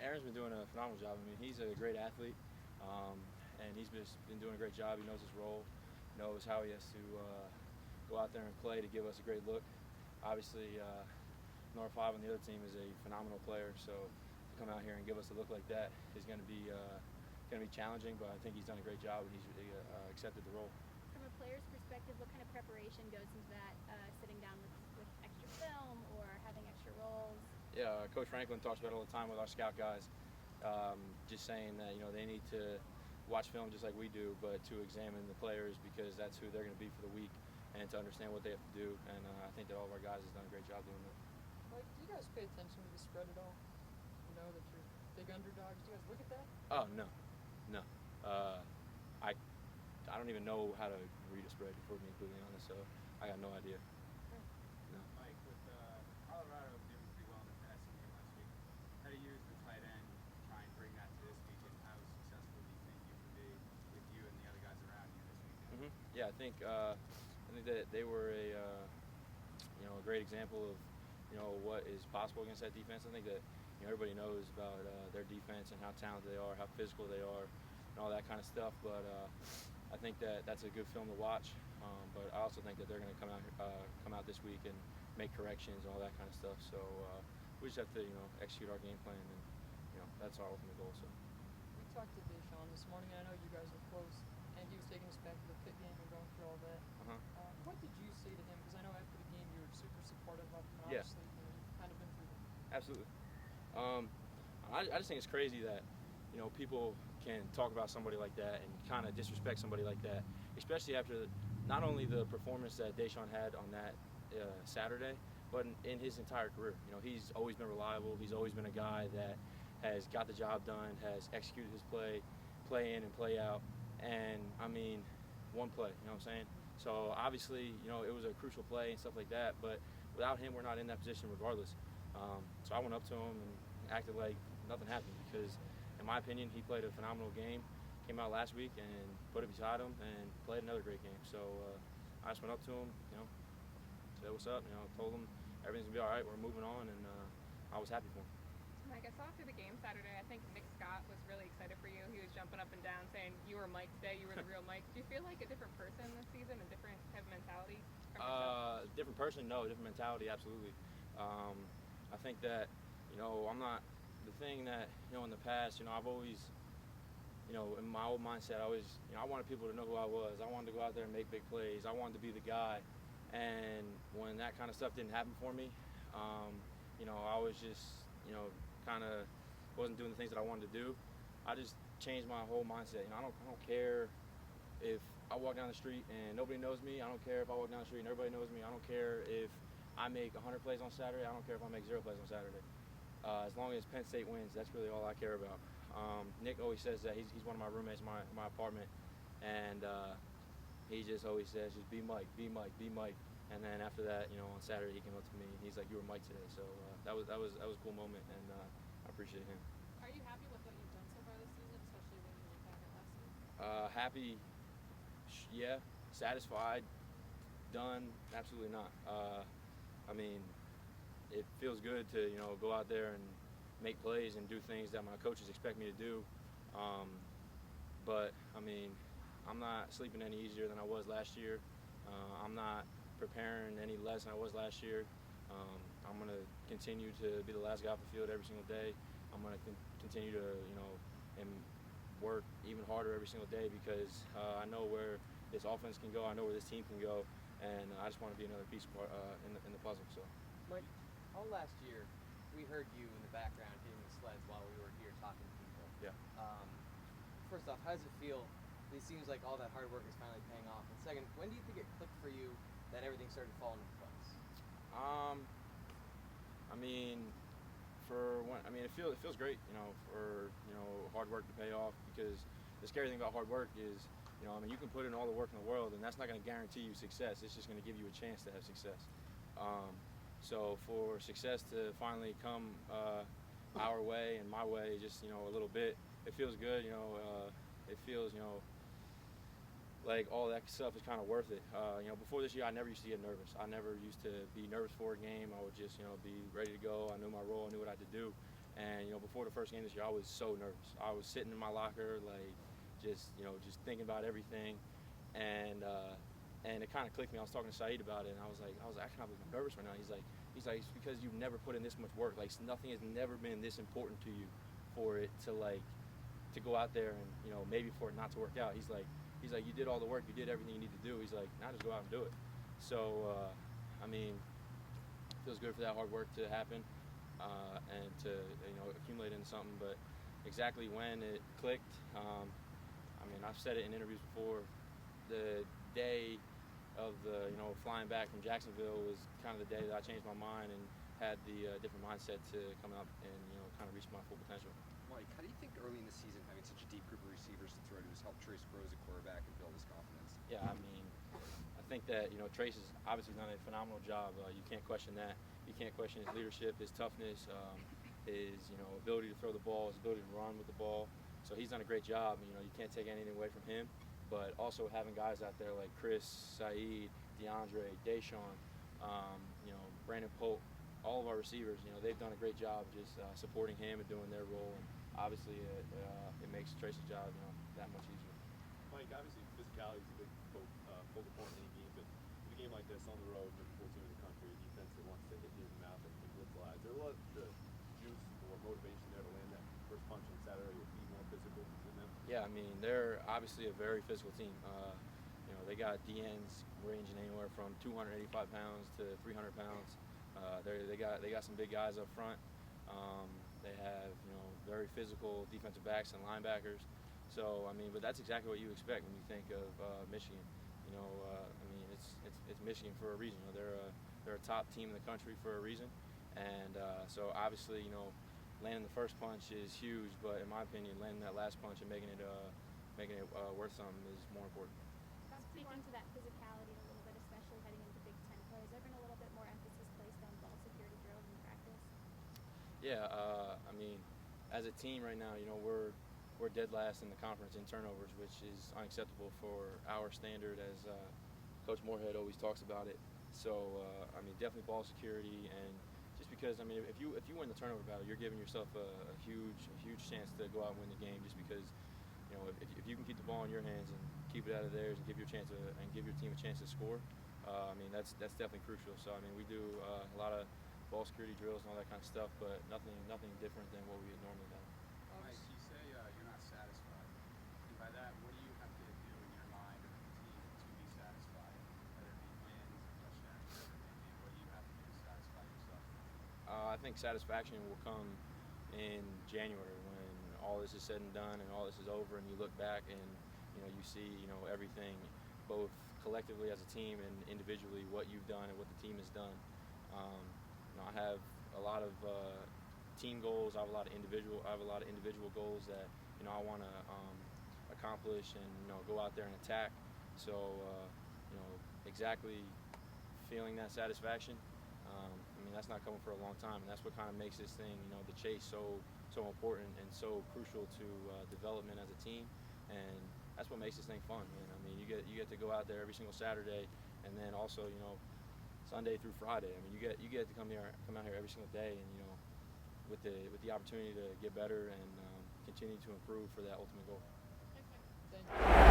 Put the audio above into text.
Aaron's been doing a phenomenal job. I mean, he's a great athlete, and he's been doing a great job. He knows his role, knows how he has to go out there and play to give us a great look. Obviously, number 5 on the other team is a phenomenal player, so to come out here and give us a look like that is going to be challenging. But I think he's done a great job, and he's accepted the role. From a player's perspective, what kind of preparation goes into that, sitting down with extra film or having extra roles? Yeah, Coach Franklin talks about it all the time with our scout guys, just saying that they need to watch film just like we do, but to examine the players because that's who they're going to be for the week and to understand what they have to do. And I think that all of our guys have done a great job doing that. Mike, do you guys pay attention to the spread at all? You know that you're big underdogs. Do you guys look at that? Oh, no. I don't even know how to read a spread, before being completely honest, so I got no idea. No. Mike, with Colorado doing pretty well in the passing game last week, how do you use the tight end to try and bring that to this week, and how successful do you think you can be with you and the other guys around you this weekend? Yeah, I think that they were a great example of what is possible against that defense. I think that everybody knows about their defense and how talented they are, how physical they are, and all that kind of stuff. But I think that that's a good film to watch. But I also think that they're going to come out this week and make corrections and all that kind of stuff. So we just have to execute our game plan, and that's our ultimate goal. So We talked to Shawn this morning, and I know you guys are close, and he was taking us back to the Pitt game and going through all that. What did you say to him? Because I know after the game you were super supportive of him, and obviously you've kind of been through that. Absolutely. I just think it's crazy that people can talk about somebody like that and kind of disrespect somebody like that, especially after not only the performance that Deshaun had on that Saturday, but in his entire career. He's always been reliable. He's always been a guy that has got the job done, has executed his play in and play out, and I mean, one play. You know what I'm saying? So obviously, it was a crucial play and stuff like that. But without him, we're not in that position regardless. So I went up to him and acted like nothing happened because, in my opinion, he played a phenomenal game. Came out last week and put it beside him and played another great game. So I just went up to him, said what's up, told him everything's gonna be all right. We're moving on, and I was happy for him. Mike, I saw after the game Saturday, I think Nick Scott was really excited for you. He was jumping up and down saying you were Mike today, you were the real Mike. Do you feel like a different person this season, a different type of mentality from yourself? Different person, no, different mentality, absolutely. I think that, I'm not, the thing that, in the past, I've always, in my old mindset, I wanted people to know who I was. I wanted to go out there and make big plays. I wanted to be the guy. And when that kind of stuff didn't happen for me, I was just, kind of wasn't doing the things that I wanted to do. I just changed my whole mindset. I don't care if I walk down the street and nobody knows me. I don't care if I walk down the street and everybody knows me. I don't care if I make 100 plays on Saturday. I don't care if I make 0 plays on Saturday. As long as Penn State wins, that's really all I care about. Nick always says that he's one of my roommates in my apartment, and he just always says, just be Mike, be Mike, be Mike. And then after that, on Saturday he came up to me and he's like, you were Mike today. So that was a cool moment, and I appreciate him. Are you happy with what you've done so far this season, especially when you look back at last season? Happy, yeah. Satisfied, done, absolutely not. I mean, it feels good to go out there and make plays and do things that my coaches expect me to do. But I mean, I'm not sleeping any easier than I was last year. I'm not preparing any less than I was last year. I'm going to continue to be the last guy off the field every single day. I'm going to continue to, and work even harder every single day because I know where this offense can go. I know where this team can go, and I just want to be another piece in the puzzle. So, Mike, all last year, we heard you in the background hitting the sleds while we were here talking to people. Yeah. First off, how does it feel? It seems like all that hard work is finally paying off. And second, when do you think it clicked for you that everything started falling into place? I mean, it feels great, for hard work to pay off, because the scary thing about hard work is, you can put in all the work in the world, and that's not going to guarantee you success. It's just going to give you a chance to have success. So for success to finally come our way and my way, just a little bit, it feels good. It feels like all that stuff is kind of worth it. Before this year, I never used to get nervous. I never used to be nervous for a game. I would just be ready to go. I knew my role. I knew what I had to do. And before the first game this year, I was so nervous. I was sitting in my locker, like just thinking about everything, and it kind of clicked me. I was talking to Saeed about it, and I was actually I'm nervous right now. He's like it's because you've never put in this much work. Like nothing has never been this important to you for it to go out there and maybe for it not to work out. He's like you did all the work, you did everything you need to do. He's like, now just go out and do it. So I mean, it feels good for that hard work to happen and to accumulate into something. But exactly when it clicked, I mean, I've said it in interviews before. The day of the flying back from Jacksonville was kind of the day that I changed my mind and had the different mindset to come up and kind of reach my full potential. Mike, how do you think early in the season having such a deep group of receivers to throw to has helped Trace grow as a quarterback and build his confidence? Yeah, I mean, I think that Trace has obviously done a phenomenal job. You can't question that. You can't question his leadership, his toughness, his ability to throw the ball, his ability to run with the ball. So he's done a great job. You can't take anything away from him. But also having guys out there like Chris, Saeed, DeAndre, Deshawn, Brandon Polk, all of our receivers, they've done a great job just supporting him and doing their role. And obviously, it makes Trace's job that much easier. Mike, obviously physicality is a big focal point in any game, but in a game like this on the road, with the full team in the country, a defense that wants to hit you in the mouth and blitz a lot, is there a lot of juice or motivation there to land that first punch on Saturday or be more physical than them? Yeah, I mean, they're obviously a very physical team. They got DNs ranging anywhere from 285 pounds to 300 pounds. They got some big guys up front. They have very physical defensive backs and linebackers. So I mean, but that's exactly what you expect when you think of Michigan. I mean, it's Michigan for a reason. They're a top team in the country for a reason, and so obviously landing the first punch is huge. But in my opinion, landing that last punch and making it worth something is more important. Speaking to that physicality a little bit, especially heading into Big Ten play, has there been a little bit more emphasis placed on ball security drills in practice? Yeah, I mean, as a team right now, we're dead last in the conference in turnovers, which is unacceptable for our standard, as Coach Moorhead always talks about it. So I mean, definitely ball security, and just because I mean, if you win the turnover battle, you're giving yourself a huge chance to go out and win the game, just because if you can keep the ball in your hands and keep it out of theirs and give your team a chance to score, I mean that's definitely crucial. So I mean, we do a lot of ball security drills and all that kind of stuff, but nothing different than what we had normally done. Mike, you say you're not satisfied, and by that, what do you have to do in your mind or the team to be satisfied? Whether it be wins, touchdowns, whatever it may be, what do you have to do to satisfy yourself? I think satisfaction will come in January when all this is said and done and all this is over, and you look back and you see everything, both collectively as a team and individually, what you've done and what the team has done. I have a lot of team goals. I have a lot of individual goals that I want to accomplish and go out there and attack. So exactly feeling that satisfaction. I mean, that's not coming for a long time, and that's what kind of makes this thing, the chase, so important and so crucial to development as a team, and that's what makes this thing fun, man. I mean, you get to go out there every single Saturday, and then also Sunday through Friday. I mean, you get to come out here every single day, and with the opportunity to get better and continue to improve for that ultimate goal. Thank you.